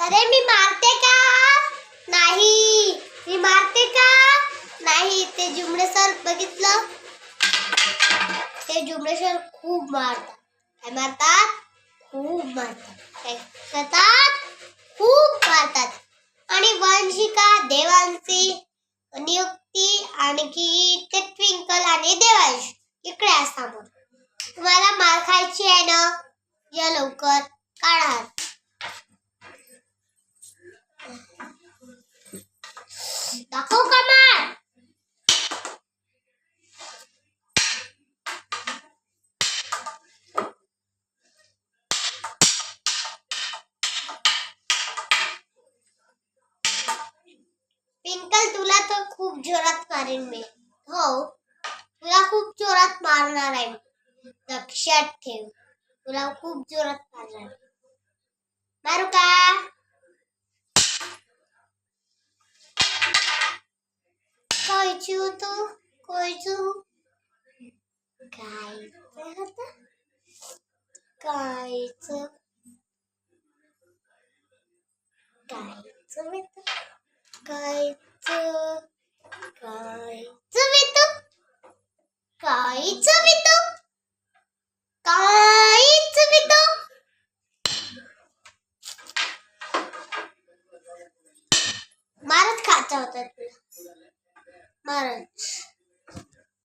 अरे मी मारते का नाही, मी मारते का नाही. ते जुमडे सर बघितलं, ते जुमडे सर खूप मारतात. काय मारतात? खूप मारतात. काय करतात? खूप मारतात. आणि वंशिका, देवांशी, नियुक्ती आणखी ते ट्विंकल आणि देवांश इकडे असता. मग तुम्हाला मार खायची आहे ना, या लवकर काढा. दाखव का मार. ट्विंकल तुला तर खूप जोरात मारेन मी. हो, तुला खूप जोरात मारणार आहे. लक्षात ठेव, तुला खूप जोरात मारणार. मारू का? कोयचू तू, कोयचू काय होतं? कायचं कायचं मित्र, कायचं कायचं मित्र, कायचं मित्र, कायचं मित्र. मारत खायचा होता तुला, मारत.